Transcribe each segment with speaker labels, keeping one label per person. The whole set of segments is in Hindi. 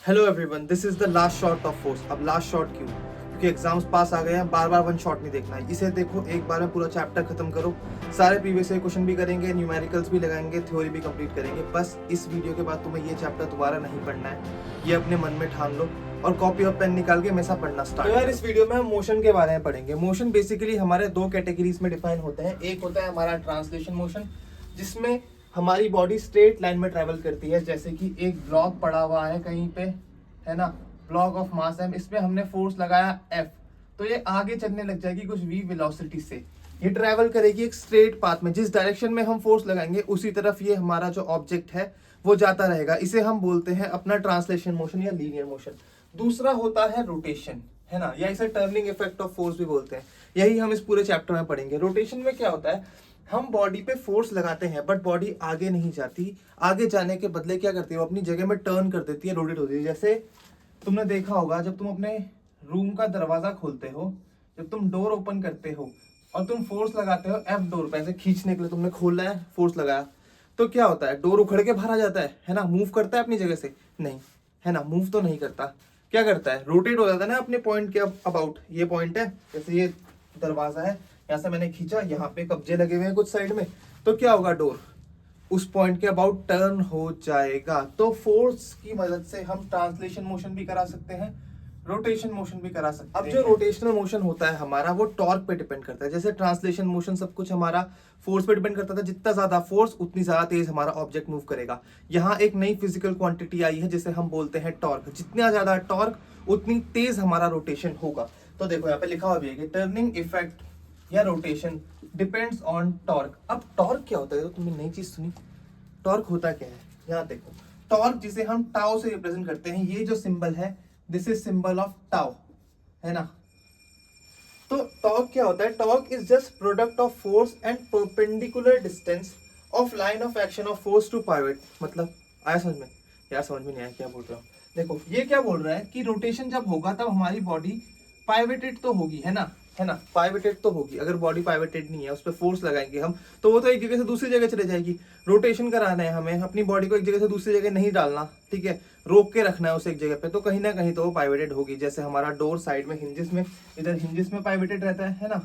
Speaker 1: Hello everyone, this is the last shot of force. अब लास्ट शॉट क्यों? क्योंकि एग्जाम्स पास आ गए हैं, बार बार वन शॉट नहीं देखना है। इसे देखो, एक बार में पूरा चैप्टर खत्म करो। सारे प्रीवियस ईयर क्वेश्चन भी करेंगे, न्यूमेरिकल्स भी लगाएंगे, थ्योरी भी कंप्लीट करेंगे। बस इस वीडियो के बाद तुम्हें ये चैप्टर दोबारा नहीं पढ़ना है, ये अपने मन में ठान लो और कॉपी और पेन निकाल के हमेशा पढ़ना स्टार्ट। तो यार इस वीडियो में हम मोशन के बारे में पढ़ेंगे। मोशन बेसिकली हमारे दो कैटेगरीज में डिफाइन होते हैं। एक होता है हमारा ट्रांसलेशन मोशन, जिसमें हमारी बॉडी स्ट्रेट लाइन में ट्रेवल करती है। जैसे कि एक ब्लॉक पड़ा हुआ है कहीं पे, है ना, ब्लॉक ऑफ मास m, इसमें हमने फोर्स लगाया F, तो ये आगे चलने लग जाएगी कुछ v वेलोसिटी से। ये ट्रैवल करेगी एक स्ट्रेट पाथ में। जिस डायरेक्शन में हम फोर्स लगाएंगे उसी तरफ ये हमारा जो ऑब्जेक्ट है वो जाता रहेगा। इसे हम बोलते हैं अपना ट्रांसलेशन मोशन या लीनियर मोशन। दूसरा होता है रोटेशन, है ना, या इसे टर्निंग इफेक्ट ऑफ फोर्स भी बोलते हैं। यही हम इस पूरे चैप्टर में पढ़ेंगे। रोटेशन में क्या होता है, हम बॉडी पे फोर्स लगाते हैं बट बॉडी आगे नहीं जाती। आगे जाने के बदले क्या करती है, वो अपनी जगह में टर्न कर देती है, रोटेट होती है। जैसे तुमने देखा होगा, जब तुम अपने रूम का दरवाजा खोलते हो, जब तुम डोर ओपन करते हो और तुम फोर्स लगाते हो F डोर पे, ऐसे खींचने के लिए तुमने खोला है, फोर्स लगाया, तो क्या होता है, डोर उखड़ के बाहर आ जाता है ना। मूव करता है अपनी जगह से? नहीं, है ना, मूव तो नहीं करता। क्या करता है, रोटेट हो जाता है ना अपने पॉइंट के अबाउट। ये पॉइंट है, जैसे ये दरवाजा है, यहाँ से मैंने खींचा, यहाँ पे कब्जे लगे हुए हैं कुछ साइड में, तो क्या होगा, डोर उस पॉइंट के अबाउट टर्न हो जाएगा। तो फोर्स की मदद से हम ट्रांसलेशन मोशन भी करा सकते हैं, रोटेशन मोशन भी करा सकते हैं। अब जो रोटेशनल मोशन होता है हमारा, वो टॉर्क पे डिपेंड करता है। जैसे ट्रांसलेशन मोशन सब कुछ हमारा फोर्स पे डिपेंड करता था, जितना ज्यादा फोर्स उतनी ज्यादा तेज हमारा ऑब्जेक्ट मूव करेगा। यहाँ एक नई फिजिकल क्वांटिटी आई है जिसे हम बोलते हैं टॉर्क। जितना ज्यादा टॉर्क उतनी तेज हमारा रोटेशन होगा। तो देखो यहाँ पे लिखा हुआ भी है कि टर्निंग इफेक्ट या रोटेशन डिपेंड्स ऑन टॉर्क। अब टॉर्क क्या होता है, तो तुमने नई चीज सुनी। टॉर्क होता क्या है, यहाँ देखो, टॉर्क जिसे हम टाउ से रिप्रेजेंट करते हैं, ये जो सिंबल है, this is symbol of tau, है ना। तो टॉर्क क्या होता है, torque is just product of force and perpendicular distance of line of action of force to pivot. मतलब आया समझ में? यार समझ में नहीं आया क्या बोल रहा हूँ। देखो ये क्या बोल रहा है कि रोटेशन जब होगा तब हमारी बॉडी पाइवेटेड तो होगी, है ना, है ना, पाइवेटेड तो होगी। अगर बॉडी पाइवेटेड नहीं है, उस पर फोर्स लगाएंगे हम, तो वो तो एक जगह से दूसरी जगह चले जाएगी। रोटेशन कराना है हमें, अपनी बॉडी को एक जगह से दूसरी जगह नहीं डालना, ठीक है, रोक के रखना है उसे एक जगह पे, तो कहीं ना कहीं तो वो पाइवेटेड होगी। जैसे हमारा डोर साइड में हिंजेस में, इधर हिंजेस में पाइवेटेड रहता है ना,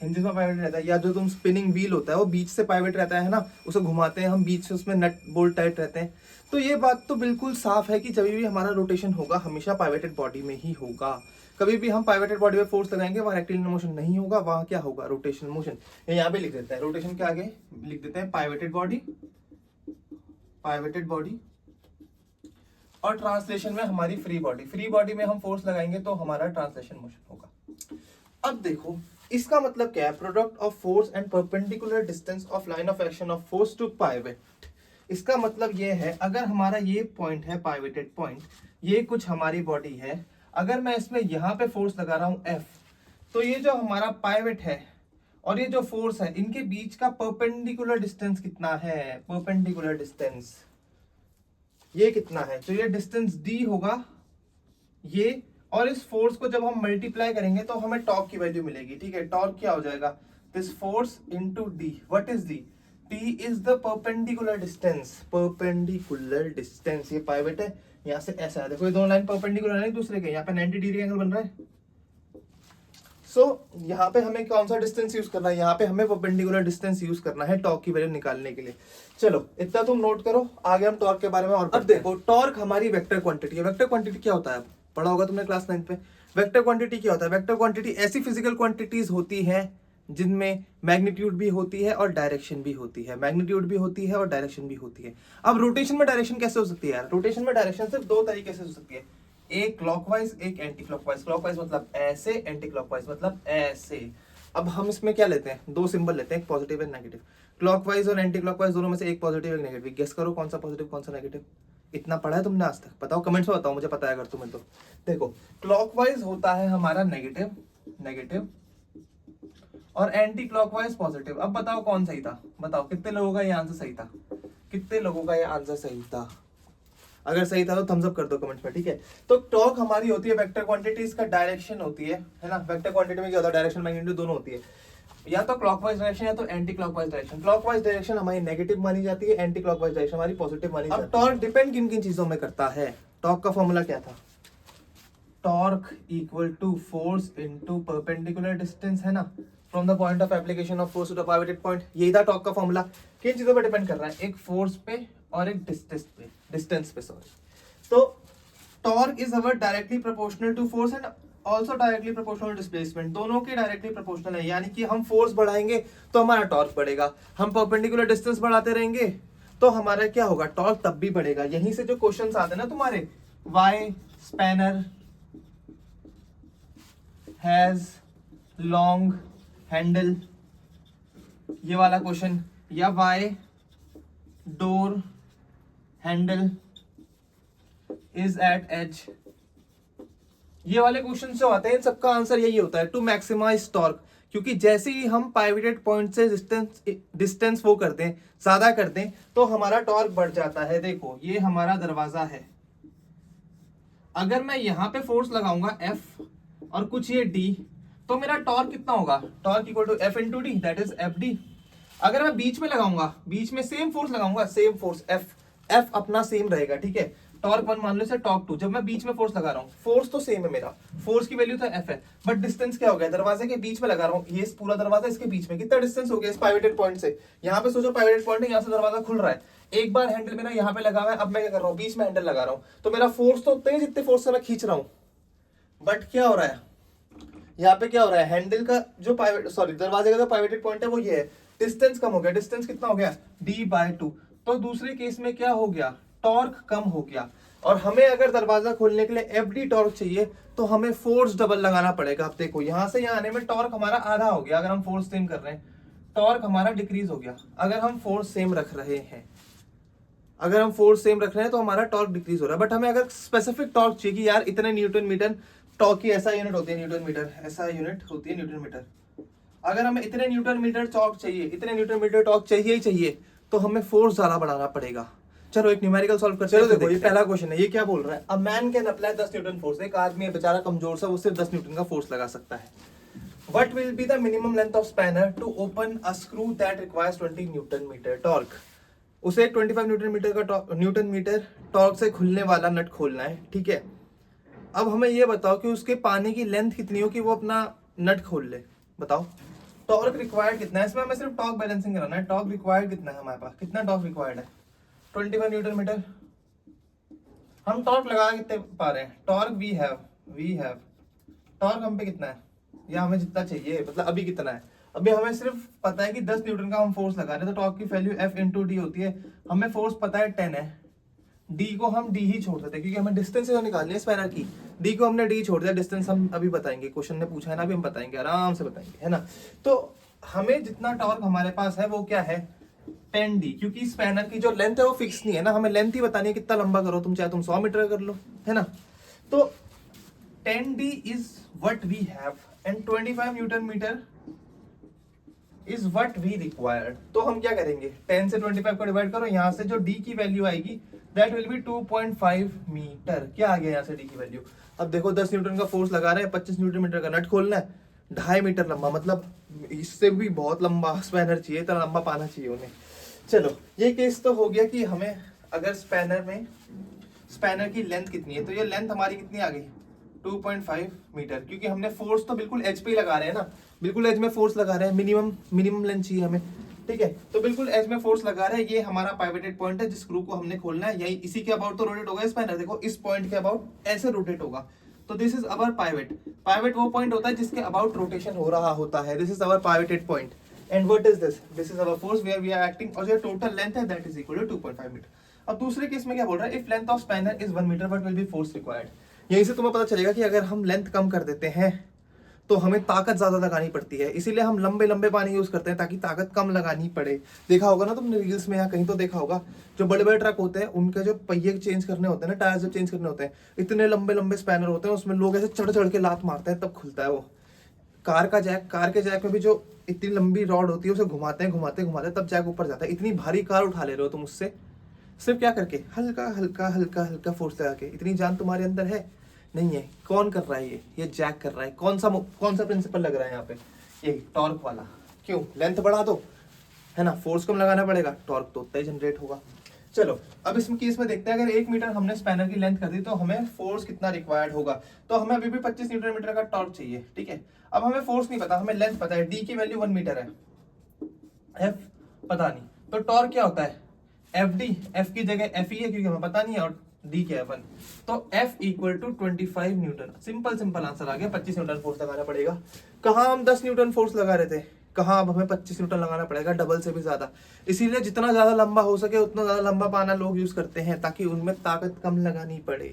Speaker 1: हिंजेस में पाइवेटेड रहता है। या जो तुम स्पिनिंग व्हील होता है वो बीच से पाइवेट रहता है ना, उसे घुमाते हैं हम बीच से, उसमें नट बोल्ट टाइट रहते हैं। तो ये बात तो बिल्कुल साफ है कि जब भी हमारा रोटेशन होगा हमेशा पाइवेटेड बॉडी में ही होगा। कभी भी हम पाइवेटेड बॉडी पे फोर्स लगाएंगे वहां रेक्टिलिनियर मोशन नहीं होगा, वहां क्या होगा, रोटेशनल मोशन। यहाँ पे लिख देते हैं, रोटेशन के आगे लिख देते हैं पाइवेटेड बॉडी, पाइवेटेड बॉडी। और ट्रांसलेशन में हमारी फ्री बॉडी, फ्री बॉडी में हम फोर्स लगाएंगे तो हमारा ट्रांसलेशन मोशन होगा। अब देखो इसका मतलब क्या है, product of force and perpendicular distance of line of action of force to pivot. इसका मतलब ये है, अगर हमारा ये पॉइंट है पाइवेटेड पॉइंट, ये कुछ हमारी बॉडी है, अगर मैं इसमें यहां पे फोर्स लगा रहा हूं F, तो ये जो हमारा पाइवेट है और ये जो फोर्स है, इनके बीच का परपेंडिकुलर डिस्टेंस कितना है, परपेंडिकुलर डिस्टेंस ये कितना है, तो ये डिस्टेंस d होगा ये। और इस फोर्स को जब हम मल्टीप्लाई करेंगे तो हमें टॉर्क की वैल्यू मिलेगी, ठीक है। टॉर्क क्या हो जाएगा, this force into D. What is D? T is the perpendicular distance, perpendicular distance. ये पाइवेट है, यहाँ से ऐसा है, देखो ये दोनों लाइन परपेंडिकुलर है एक दूसरे के, यहाँ पे 90 डिग्री एंगल बन रहा है। यहाँ पे हमें कौन सा डिस्टेंस यूज करना है, यहाँ पे हमें परपेंडिकुलर डिस्टेंस यूज करना है टॉर्क की वैल्यू निकालने के लिए। चलो इतना तुम नोट करो, आगे हम टॉर्क के बारे में और। अब देखो टॉर्क हमारी वेक्टर क्वांटिटी है। वेक्टर क्वांटिटी क्या होता है, पढ़ा होगा तुमने क्लास 9 पे। वेक्टर क्वांटिटी क्या होता है, वेक्टर क्वांटिटी ऐसी फिजिकल क्वांटिटीज होती है जिनमें मैग्नीट्यूड भी होती है और डायरेक्शन भी होती है, मैग्नीट्यूड भी होती है और डायरेक्शन भी होती है। अब रोटेशन में डायरेक्शन कैसे हो सकती है यार, रोटेशन में डायरेक्शन सिर्फ दो तरीके से हो सकती है, एक क्लॉकवाइज एक एंटी क्लॉकवाइज। क्लॉकवाइज मतलब ऐसे, एंटी क्लॉकवाइज मतलब ऐसे। अब हम इसमें क्या लेते हैं, दो सिंबल लेते हैं, एक पॉजिटिव एंड नेगेटिव। क्लॉकवाइज और एंटी क्लॉकवाइज दोनों में से एक पॉजिटिव एक नेगेटिव, गेस करो कौन सा पॉजिटिव कौन सा नेगेटिव। इतना पढ़ा है तुमने आज तक, बताओ कमेंट्स में बताओ, मुझे पता है अगर तुम्हें। तो देखो क्लॉकवाइज होता है हमारा नेगेटिव, नेगेटिव, और एंटी क्लॉकवाइज पॉजिटिव। अब बताओ कौन सही था, बताओ कितने लोगों का ये आंसर सही था, कितने लोगों का ये आंसर सही था। अगर सही था तो थम्स अप कर दो कमेंट्स में, ठीक है। तो टॉर्क हमारी होती है वेक्टर क्वांटिटी, इसका डायरेक्शन होती है ना। वेक्टर क्वांटिटी में क्या होता है, डायरेक्शन मैग्नीट्यूड दोनों होती है, या तो क्लॉकवाइज डायरेक्शन या तो anti clockwise direction. Clockwise direction हमारी नेगेटिव मानी जाती है, एंटी क्लॉकवाइज डायरेक्शन हमारी पॉजिटिव मानी जाती है। अब टॉर्क डिपेंड किन किन चीजों में करता है, टॉर्क का फॉर्मूला क्या था? Torque equal to force into perpendicular distance, है ना, from the point of application of force to the pivoted point. यही था टॉर्क का फॉर्मूला। किन चीजों पे डिपेंड कर रहा है? एक फोर्स पे और एक डिस्टेंस पे सॉरी। तो torque is our directly proportional to force and also directly proportional displacement, दोनों के डायरेक्टली प्रोपोर्शनल है। यानी कि हम फोर्स बढ़ाएंगे तो हमारा टॉर्क बढ़ेगा, हम परपेंडिकुलर डिस्टेंस बढ़ाते रहेंगे तो हमारा क्या होगा? टॉर्क तब भी बढ़ेगा। यहीं से जो क्वेश्चंस आते हैं ना तुम्हारे, why spanner has long handle, ये वाला क्वेश्चन, या why door handle is at edge, ये वाले क्वेश्चन जो आते हैं सबका आंसर यही होता है, टू मैक्सिमाइज टॉर्क। क्योंकि जैसे ही हम पाइवोटेड पॉइंट से डिस्टेंस वो कर दें, ज्यादा कर दें, तो हमारा टॉर्क बढ़ जाता है। देखो ये हमारा दरवाजा है, अगर मैं यहां पे फोर्स लगाऊंगा F और कुछ ये D, तो मेरा टॉर्क कितना होगा? Torque equal to F into D, that is FD। अगर मैं बीच में लगाऊंगा, बीच में सेम फोर्स लगाऊंगा, सेम फोर्स F अपना सेम रहेगा, ठीक है। टॉर्क 1 मान लो से टॉर्क 2, जब मैं बीच में फोर्स लगा रहा हूँ, फोर्स तो सेम है मेरा, फोर्स की वैल्यू तो F है, बट डिस्टेंस क्या हो गया? दरवाजे के बीच में लगा रहा हूँ, ये पूरा दरवाजा इसके बीच में कितना डिस्टेंस हो गया इस पाइवोटेड पॉइंट से? यहाँ पे सोचो पाइवोटेड पॉइंट है, यहाँ से दरवाजा खुल रहा है, एक बार हैंडल मेरा यहाँ पे लगा हुआ है, अब मैं क्या कर रहा हूँ? बीच में हैंडल लगा रहा हूँ, तो मेरा फोर्स तो उतना ही जितने फोर्स से मैं खींच रहा हूँ, बट क्या हो रहा है यहाँ पे? क्या हो रहा है? हैंडल का जो दरवाजे का जो पाइवोटेड पॉइंट है वो ये है, डिस्टेंस कम हो गया। डिस्टेंस कितना हो गया? D/2। तो दूसरे केस में क्या हो गया? टॉर्क कम हो गया। और हमें अगर दरवाजा खोलने के लिए FD टॉर्क चाहिए तो हमें फोर्स डबल लगाना पड़ेगा। अब देखो यहां से यहाँ आने में टॉर्क हमारा आधा हो गया, अगर हम फोर्स सेम कर रहे हैं, टॉर्क हमारा डिक्रीज हो गया। अगर हम फोर्स सेम रख रहे हैं, तो हमारा टॉर्क डिक्रीज हो रहा है। बट हमें अगर स्पेसिफिक टॉर्क चाहिए कि यार इतने न्यूटन मीटर टॉर्क की, ऐसा यूनिट होती है न्यूटन मीटर, ऐसा यूनिट होती है न्यूटन मीटर, अगर हमें इतने न्यूटन मीटर टॉर्क चाहिए, इतने न्यूटन मीटर टॉर्क चाहिए ही चाहिए, तो हमें फोर्स ज्यादा बढ़ाना पड़ेगा। चलो एक न्यूमेरिकल सॉल्व करते हैं। चलो देखो ये पहला क्वेश्चन है, ये क्या बोल रहा है? A man can apply 10 Newton force, एक आदमी है बेचारा कमजोर सा, वो सिर्फ 10 न्यूटन का फोर्स लगा सकता है। What will be the minimum length of spanner to open a screw that requires 20 newton metre torque? उसे एक 25 न्यूटन मीटर टॉर्क से खुलने वाला नट खोलना है, ठीक है। अब हमें ये बताओ कि उसके पाने की लेंथ कितनी हो कि वो अपना नट खोल ले, बताओ। टॉर्क रिक्वायर्ड कितना है? इसमें हमें सिर्फ टॉर्क बैलेंसिंग कराना है। टॉर्क रिक्वायर्ड कितना है हमारे पास? कितना टॉर्क रिक्वायर्ड है? 25 न्यूटन मीटर। हम टॉर्क लगा कितने पा रहे हैं? टॉर्क वी हैव टॉर्क हम पे कितना है, या हमें जितना चाहिए, मतलब अभी कितना है? अभी हमें सिर्फ पता है कि 10 न्यूटन का हम फोर्स लगा रहे हैं, तो टॉर्क की वैल्यू F इंटू डी होती है। हमें फोर्स पता है 10 है, डी को हम डी ही छोड़ देते हैं क्योंकि हमें डिस्टेंस तो निकालनी है स्पैनर की। डी को हमने डी छोड़ दिया, डिस्टेंस हम अभी बताएंगे, क्वेश्चन ने पूछा है ना, अभी हम बताएंगे, आराम से बताएंगे, है ना। तो हमें जितना टॉर्क हमारे पास है वो क्या है? 10D, क्योंकि स्पैनर की जो लेंथ है वो फिक्स नहीं है ना, हमें लेंथ ही बतानी है, कितना लंबा करो तुम, चाहे तुम 100 मीटर कर लो, है ना। तो 10D is what we have and 25 newton metre is what we required. तो हम क्या करेंगे? 10 से 25 को डिवाइड करो, यहाँ से जो D की वैल्यू आएगी दैट विल बी 2.5 मीटर। क्या आ गया यहाँ से D की वैल्यू? अब देखो 10 न्यूटन का फोर्स लगा रहे हैं, 25 न्यूटन मीटर का नट खोलना है, 2.5 मीटर लंबा, मतलब इससे भी बहुत लंबा स्पैनर चाहिए, इतना लंबा पाना चाहिए उन्हें। चलो ये केस तो हो गया कि हमें अगर स्पैनर की लेंथ कितनी है, तो ये लेंथ हमारी कितनी आ गई? 2.5 मीटर, क्योंकि हमने फोर्स तो बिल्कुल एज पे ही लगा रहे हैं ना, बिल्कुल एज में फोर्स लगा रहे हैं, मिनिमम लेंथ चाहिए हमें, ठीक है। तो बिल्कुल एज में फोर्स लगा रहे हैं, ये हमारा पाइवोटेड पॉइंट है जिस स्क्रू को हमने खोलना है, यही इसी के अबाउट तो रोटेट होगा स्पैनर। देखो इस पॉइंट के अबाउट ऐसे रोटेट होगा, तो दिस इज अवर पाइवट वो पॉइंट होता है जिसके अबाउट रोटेशन हो रहा होता है, this is our pivoted point. And what is this is our force where we are acting, और जो टोटल लेंथ है that is equal to 2.5 metre. अब दूसरे केस में क्या बोल रहा है? If length of spanner is 1 metre what will be force required. यहीं से तुम्हें पता चलेगा कि अगर हम लेंथ कम कर देते हैं तो हमें ताकत ज्यादा लगानी पड़ती है, इसीलिए हम लंबे लंबे पानी यूज करते हैं ताकि ताकत कम लगानी पड़े। देखा होगा ना तुमने रील्स में या कहीं तो देखा होगा, जो बड़े बड़े ट्रक होते हैं उनके जो पहिए चेंज करने होते हैं ना, टायर जब चेंज करने होते हैं, इतने लंबे लंबे स्पैनर होते हैं, उसमें लोग ऐसे चढ़ चढ़ के लात मारते हैं तब खुलता है वो। कार के जैक में भी जो इतनी लंबी रॉड होती है उसे घुमाते तब जैक ऊपर जाता है। इतनी भारी कार उठा ले रहे हो तुम उससे, सिर्फ क्या करके? हल्का हल्का हल्का हल्का फोर्स लगा के। इतनी जान तुम्हारे अंदर है नहीं है? कौन कर रहा है ये जैक कर रहा है। कौन सा प्रिंसिपल लग रहा है यहाँ पे? ये टॉर्क वाला। क्यों? लेंथ बढ़ा दो, है ना, फोर्स कम लगाना पड़ेगा, टॉर्क तो उतना ही जनरेट होगा। चलो अब इसमें केस में देखते हैं, अगर 1 मीटर हमने स्पैनर की लेंथ कर दी तो हमें फोर्स कितना रिक्वायर्ड होगा। तो हमें अभी भी 25 न्यूटन मीटर का टॉर्क चाहिए, ठीक है। अब हमें फोर्स नहीं पता, हमें लेंथ पता है, डी की वैल्यू 1 मीटर है, एफ पता नहीं, तो टॉर्क क्या होता है एफ डी, एफ की जगह एफ ई है क्योंकि हमें पता नहीं है, और डी क्या है 1, तो F equal to 25 newton. Simple answer आ गया, 25 न्यूटन फोर्स लगाना पड़ेगा। कहाँ हम 10 न्यूटन फोर्स लगा रहे थे, कहाँ अब हमें 25 न्यूटन लगाना पड़ेगा, डबल से भी ज्यादा। इसीलिए जितना ज्यादा लंबा हो सके उतना ज्यादा लंबा पाना लोग यूज करते हैं, ताकि उनमें ताकत कम लगानी पड़े।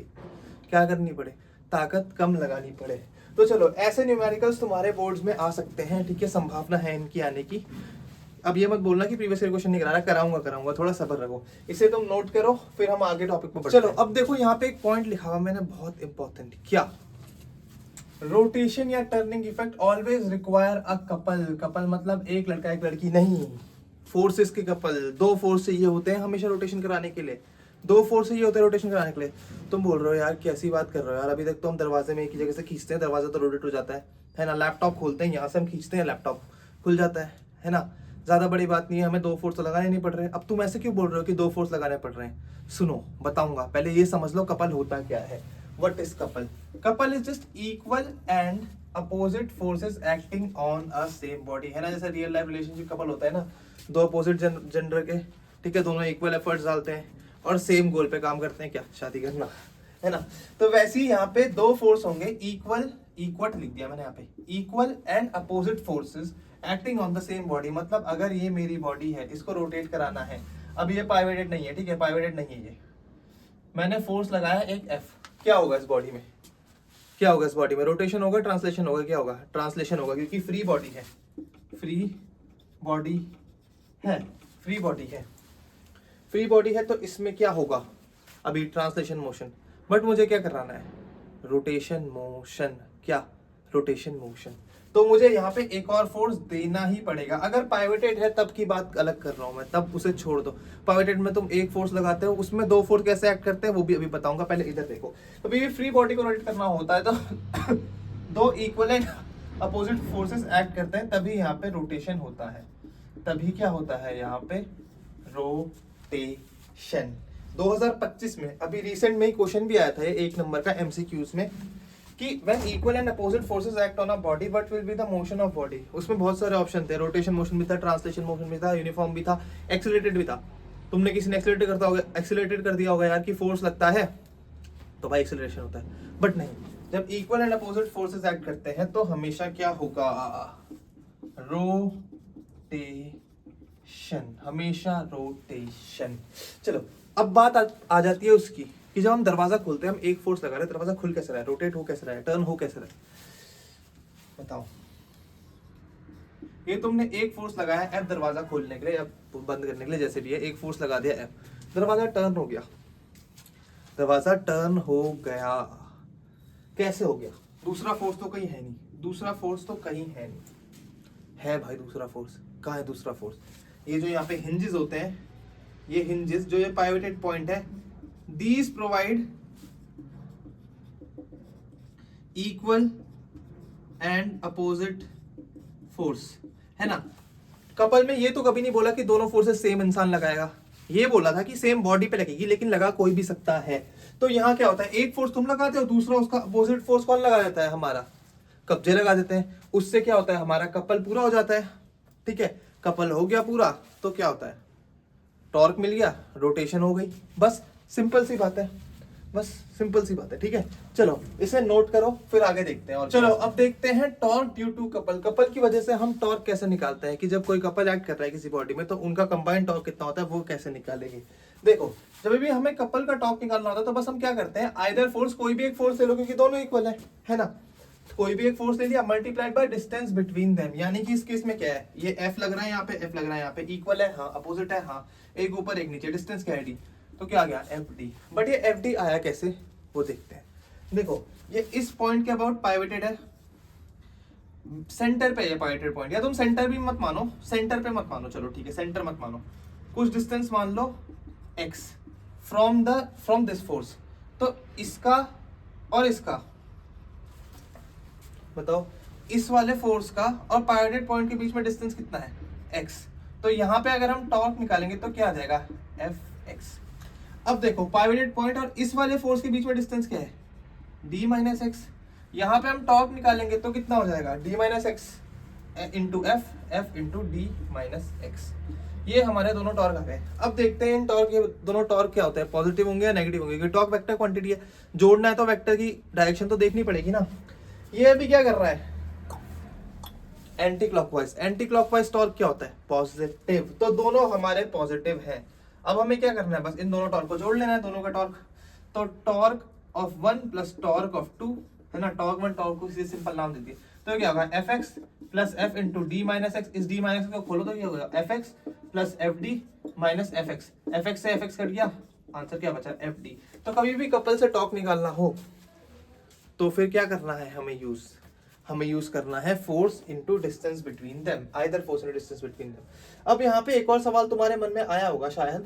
Speaker 1: क्या करनी पड़े, ताकत कम लगानी पड़े। तो चलो ऐसे न्यूमेरिकल्स तुम्हारे बोर्ड्स में आ सकते हैं, ठीक है, संभावना है इनकी आने की। अब ये मत बोलना कि प्रीवियस ईयर क्वेश्चन नहीं करा रहा, कराऊंगा, थोड़ा सब्र रखो, इसे तुम नोट करो, फिर हम आगे टॉपिक पे बढ़ते हैं। चलो अब देखो यहाँ पे एक पॉइंट लिखा हुआ मैंने, बहुत इंपॉर्टेंट, क्या, रोटेशन या turning effect always require a couple. Couple मतलब एक लड़का एक लड़की नहीं, फोर्सेस के कपल, दो फोर्स चाहिए होते हैं हमेशा रोटेशन कराने के लिए, दो फोर्स चाहिए होते हैं रोटेशन कराने के लिए। तुम बोल रहे हो यार कैसी बात कर रहे हो यार, अभी तक तो हम दरवाजे में एक ही जगह से खींचते हैं, दरवाजा तो रोटेट हो जाता है ना, लैपटॉप खोलते हैं यहाँ से हम खींचते हैं, लैपटॉप खुल जाता है ना, ज्यादा बड़ी बात नहीं है, हमें दो फोर्स लगाने नहीं पड़ रहे। अब तुम ऐसे क्यों बोल रहे हो कि दो फोर्स लगाने पड़ रहे हैं? सुनो बताऊंगा, पहले ये समझ लो कपल होता क्या है। What is couple? Couple is just equal and opposite forces acting on a same body, है ना, जैसे रियल लाइफ रिलेशनशिप कपल होता है ना, दो अपोजिट जेंडर के, ठीक है, दोनों इक्वल एफर्ट्स डालते हैं और सेम गोल पे काम करते हैं, क्या, शादी करना, है ना। तो वैसे ही यहाँ पे दो फोर्स होंगे, इक्वल लिख दिया मैंने यहाँ पे, equal and opposite forces acting on the same body. मतलब अगर ये मेरी बॉडी है, इसको रोटेट कराना है, अब ये पाइवोटेड नहीं है, ठीक है, पाइवोटेड नहीं है, ये मैंने फोर्स लगाया एक एफ, क्या होगा इस बॉडी में, क्या होगा इस बॉडी में, रोटेशन होगा, ट्रांसलेशन होगा, क्या होगा, ट्रांसलेशन होगा, क्योंकि फ्री बॉडी है, फ्री बॉडी है, फ्री बॉडी है, फ्री बॉडी है, तो इसमें क्या होगा अभी, ट्रांसलेशन मोशन। बट मुझे क्या कराना है, रोटेशन मोशन, क्या, रोटेशन मोशन। तो मुझे यहाँ पे एक और फोर्स देना ही पड़ेगा। अगर पाइवोटेड है तब की बात अलग कर रहा हूँ मैं, तब उसे छोड़ दो। पाइवोटेड में तुम एक फोर्स लगाते हो, उसमें दो फोर्स कैसे एक्ट करते हैं वो भी अभी बताऊंगा, पहले इधर देखो। तो अभी फ्री बॉडी को रोटेट करना होता है तो दो equal and opposite forces act करते हैं, तभी यहाँ पे रोटेशन होता है, तभी क्या होता है यहाँ पे, रोटेशन। 2025 में अभी रिसेंट में ही क्वेश्चन भी आया था ये 1 नंबर का एमसीक्यूज में, कि when equal and opposite forces act on a body what will be the motion of body. उसमें बहुत सारे ऑप्शन थे, रोटेशन मोशन भी था, ट्रांसलेशन मोशन भी था, यूनिफॉर्म भी था, एक्सीलरेटेड भी था। तुमने किसी ने एक्सीलरेटेड कर दिया होगा यार कि फोर्स लगता है तो भाई एक्सीलरेशन होता है, बट नहीं, जब equal and opposite forces act करते हैं तो हमेशा क्या होगा, रोटेशन, हमेशा रोटेशन। चलो अब बात आ जाती है उसकी कि जब हम दरवाजा खोलते हैं, हम एक फोर्स लगा रहे हैं, दरवाजा खुल कैसे रहा है, रोटेट हो कैसे रहा है, टर्न हो कैसे रहा है, बताओ। ये तुमने एक फोर्स लगाया एफ दरवाजा खोलने के लिए या बंद करने के लिए, जैसे भी है, एक फोर्स लगा दिया एफ, दरवाजा टर्न हो गया, दरवाजा टर्न हो गया, कैसे हो गया, दूसरा फोर्स तो कहीं है नहीं, दूसरा फोर्स तो कहीं है नहीं, है भाई दूसरा फोर्स, कहाँ है दूसरा फोर्स? ये जो यहाँ पे हिंजेस होते हैं, ये हिंजेस जो ये पाइवोटेड पॉइंट है, these provide equal and opposite force, है ना। कपल में ये तो कभी नहीं बोला कि दोनों फोर्सेस सेम इंसान लगाएगा, ये बोला था कि सेम बॉडी पे लगेगी, लेकिन लगा कोई भी सकता है। तो यहाँ क्या होता है, एक फोर्स तुम लगाते हो, दूसरा उसका अपोजिट फोर्स कौन लगा देता है, हमारा कब्जे लगा देते हैं, उससे क्या होता है, हमारा कपल पूरा हो जाता है, ठीक है, कपल हो गया पूरा, तो क्या होता है, टॉर्क मिल गया, रोटेशन हो गई, बस सिंपल सी बात है, बस सिंपल सी बात है, ठीक है। चलो इसे नोट करो, फिर आगे देखते हैं। और चलो अब देखते हैं torque due to couple. Couple की वजह से हम टॉर्क कैसे निकालते हैं, कि जब कोई कपल एक्ट कर रहा है किसी बॉडी में तो उनका कंबाइंड टॉर्क कितना होता है, वो कैसे निकालेंगे। देखो जब भी हमें कपल का टॉर्क निकालना होता है तो बस हम क्या करते हैं, आइदर फोर्स, कोई भी एक फोर्स ले लो क्योंकि दोनों इक्वल है ना, कोई भी एक फोर्स ले लिया, multiplied by distance between them. यानी कि इस केस में क्या है, ये एफ लग रहा है यहाँ पे, एफ लग रहा है यहाँ पे, इक्वल है हाँ, अपोजिट है हाँ, एक ऊपर एक नीचे, डिस्टेंस क्या है डी, तो क्या आ गया एफ डी। बट ये एफ डी आया कैसे वो देखते हैं। देखो ये इस पॉइंट के अबाउट पाइवोटेड है, सेंटर पे ये पाइवोटेड पॉइंट, या तुम सेंटर भी मत मानो, सेंटर पे मत मानो, चलो ठीक है, सेंटर मत मानो, कुछ डिस्टेंस मान लो x फ्रॉम दिस फोर्स। तो इसका और इसका बताओ, इस वाले फोर्स का और पाइवोटेड पॉइंट के बीच में डिस्टेंस कितना है, x। तो यहाँ पे अगर हम टॉर्क निकालेंगे तो क्या आ जाएगा, एफ एक्स। अब देखो पाइवोटेड पॉइंट और इस वाले फोर्स के बीच में डिस्टेंस क्या है, d माइनस एक्स। यहाँ पे हम टॉर्क निकालेंगे तो कितना हो जाएगा, d minus x into F into D minus x. ये हमारे दोनों टॉर्क आ गए। अब देखते हैं इन टॉर्क, ये दोनों टॉर्क क्या होता है, पॉजिटिव होंगे या नेगेटिव होंगे, क्योंकि टॉर्क वेक्टर क्वांटिटी है, जोड़ना है तो वेक्टर की डायरेक्शन तो देखनी पड़ेगी ना। ये अभी क्या कर रहा है, anti clockwise. Anti clockwise torque क्या होता है, पॉजिटिव। तो दोनों हमारे पॉजिटिव हैं। अब हमें क्या करना है, बस इन दोनों टॉर्क को जोड़ लेना है, दोनों का टॉर्क। तो torque of 1 plus torque of 2 है ना, टॉर्क 1 टॉर्क को सीधे सिंपल नाम दे दिए। तो क्या होगा, F x plus F into D minus x. इस डी माइनस को खोलो तो क्या होगा, F x plus F D minus F x. F x से एफ एक्स कट गया, आंसर क्या बचा, एफ डी। तो कभी भी कपल से टॉर्क निकालना हो तो फिर क्या करना है, हमें यूज करना है force into distance between them, either force into distance between them. अब यहाँ पे एक और सवाल तुम्हारे मन में आया होगा शायद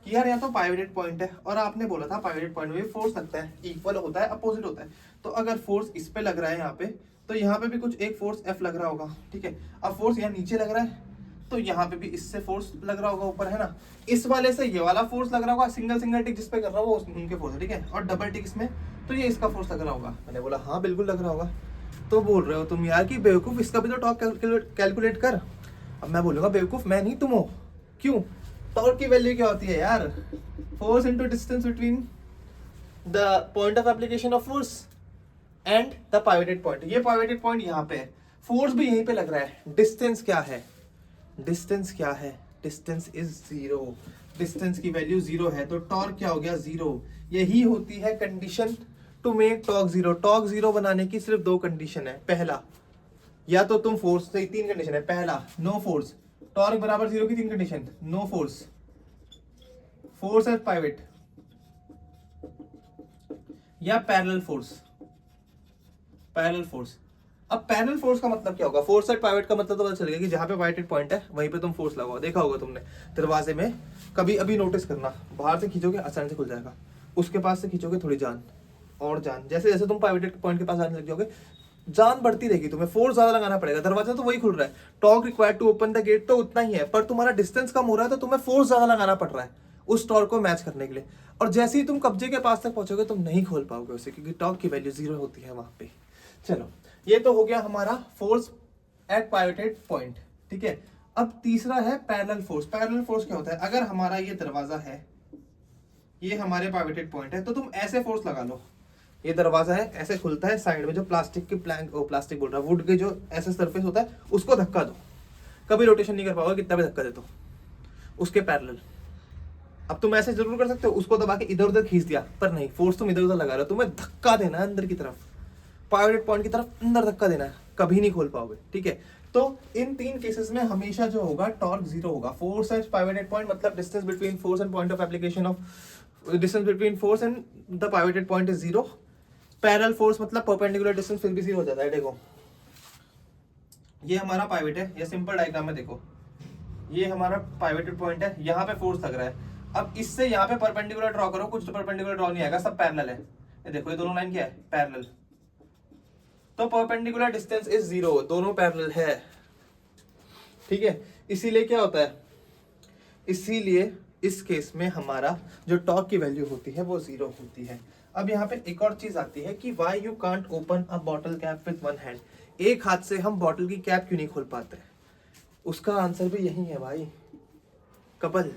Speaker 1: कि यार यहाँ तो पाइवोटेड पॉइंट है और आपने बोला था पाइवोटेड पॉइंट में फोर्स लगता है, इक्वल होता है, अपोजिट होता है। तो अगर फोर्स इस पे लग रहा है यहाँ पे, तो यहाँ पे भी कुछ एक फोर्स F लग रहा होगा, ठीक है। अब फोर्स यहाँ नीचे लग रहा है तो यहाँ पे भी इससे फोर्स लग रहा होगा ऊपर, है ना। इस वाले से ये वाला फोर्स लग रहा होगा, सिंगल टिक जिस पे कर रहा होगा उनके फोर्स है, ठीक है। और डबल टिक इसमें तो ये इसका फोर्स लग रहा होगा। मैंने बोला हाँ बिल्कुल लग रहा होगा। तो बोल रहे हो तुम यार कि बेवकूफ, इसका भी तो टॉर्क कैलकुलेट कर। अब मैं बोलूंगा बेवकूफ मैं नहीं, तुम हो। क्यों, टॉर्क की वैल्यू क्या होती है यार, force into distance between the point of application of force and the pivoted point. ये पाइवोटेड पॉइंट यहाँ पे है, फोर्स भी यहीं पे लग रहा है। डिस्टेंस क्या है, डिस्टेंस क्या है, डिस्टेंस इज 0। डिस्टेंस की वैल्यू 0 है तो टॉर्क क्या हो गया, 0। यही होती है condition to make torque 0। Torque 0 बनाने की सिर्फ 2 कंडीशन है। पहला, या तो तुम फोर्स से, 3 कंडीशन है। पहला, नो फोर्स, टॉर्क बराबर 0 की 3 condition, no force, force at pivot, या पैरेलल फोर्स। पैरेलल फोर्स, अब पैरेलल फोर्स का मतलब क्या होगा, फोर्स एट पाइवट का मतलब तो पता चल गया कि जहां पे पाइवटेड पॉइंट है वहीं पे तुम फोर्स लगाओ। देखा होगा तुमने दरवाजे में, कभी अभी नोटिस करना, बाहर से खींचोगे आसानी से खुल जाएगा, उसके पास से खींचोगे थोड़ी जान और जान, जैसे जैसे तुम पाइवटेड पॉइंट के पास आने लग जाओगे जान बढ़ती रहेगी, तुम्हें फोर्स ज्यादा लगाना पड़ेगा। दरवाजा तो वही खुल रहा है, torque required to open the gate तो उतना ही है, पर तुम्हारा डिस्टेंस कम हो रहा है तो तुम्हें फोर्स ज्यादा लगाना पड़ रहा है उस टॉर्क को मैच करने के लिए। और जैसे ही तुम कब्जे के पास तक पहुंचोगे तुम नहीं खोल पाओगे उसे, क्योंकि टॉर्क की वैल्यू 0 होती है वहां पे। चलो ये तो हो गया हमारा फोर्स एट पाइवोटेड पॉइंट, ठीक है। अब तीसरा है पैरेलल फोर्स। पैरेलल फोर्स क्या होता है, अगर हमारा ये दरवाजा है, ये हमारे पाइवोटेड पॉइंट है, तो तुम ऐसे फोर्स लगा लो। ये दरवाजा है, ऐसे खुलता है, साइड में जो प्लास्टिक के प्लास्टिक बोल रहा है, वुड के जो ऐसे सरफेस होता है उसको धक्का दो, कभी रोटेशन नहीं कर पाओगे कितना भी धक्का दे दो उसके पैरेलल। अब तुम ऐसे जरूर कर सकते हो, उसको दबा के इधर उधर खींच दिया, पर नहीं, फोर्स तुम इधर उधर लगा रहे हो, तुम्हें धक्का देना है अंदर की तरफ, पाइवोटेड पॉइंट की तरफ अंदर धक्का देना है, कभी नहीं खोल पाओगे, ठीक है। तो इन 3 केसेस में हमेशा जो होगा टॉर्क 0 होगा। फोर्स एट पाइवोटेड पॉइंट मतलब distance between force and point of application of, distance between force and the pivoted point is 0। Parallel force मतलब परपेंडिकुलर डिस्टेंस फिर भी 0 हो जाता है। देखो ये हमारा पाइवट है, ये सिंपल डायग्राम में देखो, ये हमारा पाइवोटेड पॉइंट है, यहाँ पे फोर्स लग रहा है। अब इससे यहाँ पे परपेंडिकुलर ड्रॉ करो, कुछ तो परपेंडिकुलर ड्रॉ नहीं आएगा, सब पैरेलल है। ये देखो ये दोनों लाइन क्या है, पैरेलल, तो परपेंडिकुलर डिस्टेंस इज 0, दोनों पैरेलल है, ठीक है। इसीलिए क्या होता है, इसीलिए इस केस में हमारा जो टॉर्क की वैल्यू होती है वो 0 होती है। अब यहाँ पे एक और चीज आती है कि why you can't open a bottle cap with one hand, एक हाथ से हम बॉटल की कैप क्यों नहीं खोल पाते। उसका आंसर भी यही है भाई, कपल।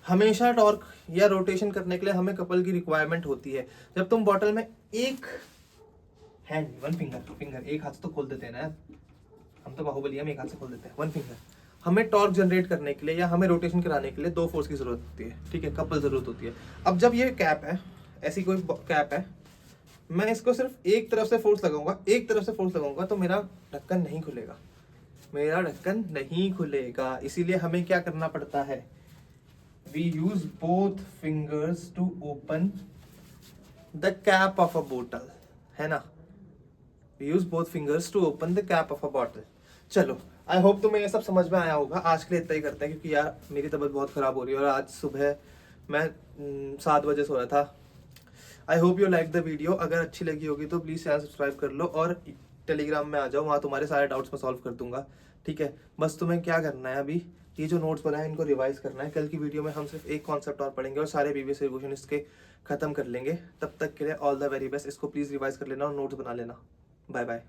Speaker 1: हमेशा टॉर्क या रोटेशन करने के लिए हमें कपल की रिक्वायरमेंट होती है। जब तुम बॉटल में एक हैंड, वन फिंगर एक हाथ से तो खोल देते हैं ना, हम तो बाहुबली हम एक हाथ से खोल देते हैं, वन फिंगर। हमें टॉर्क जनरेट करने के लिए या हमें रोटेशन कराने के लिए 2 फोर्स की जरूरत होती है, ठीक है, कपल जरूरत होती है। अब जब ये कैप है, ऐसी कोई कैप है, मैं इसको सिर्फ एक तरफ से फोर्स लगाऊंगा, तो मेरा ढक्कन नहीं खुलेगा, इसीलिए हमें क्या करना पड़ता है, we use both fingers to open the cap of a बोतल, है ना, we use both fingers to open the cap of a bottle. चलो आई होप तुम्हें ये सब समझ में आया होगा। आज के लिए इतना ही करते हैं, क्योंकि यार मेरी तबीयत बहुत खराब हो रही है और आज सुबह मैं 7 बजे सो रहा था। I hope you like the video, अगर अच्छी लगी होगी तो प्लीज़ चैनल सब्सक्राइब कर लो और टेलीग्राम में आ जाओ, वहाँ तुम्हारे सारे डाउट्स मैं सॉल्व कर दूंगा, ठीक है। बस तुम्हें क्या करना है, अभी ये जो नोट्स बनाए इनको रिवाइज करना है। कल की वीडियो में हम सिर्फ एक कॉन्सेप्ट और पढ़ेंगे और सारे प्रीवियस क्वेश्चन इसके खत्म कर लेंगे। तब तक के लिए ऑल द वेरी बेस्ट। इसको प्लीज़ रिवाइज कर लेना और नोट्स बना लेना। Bye bye.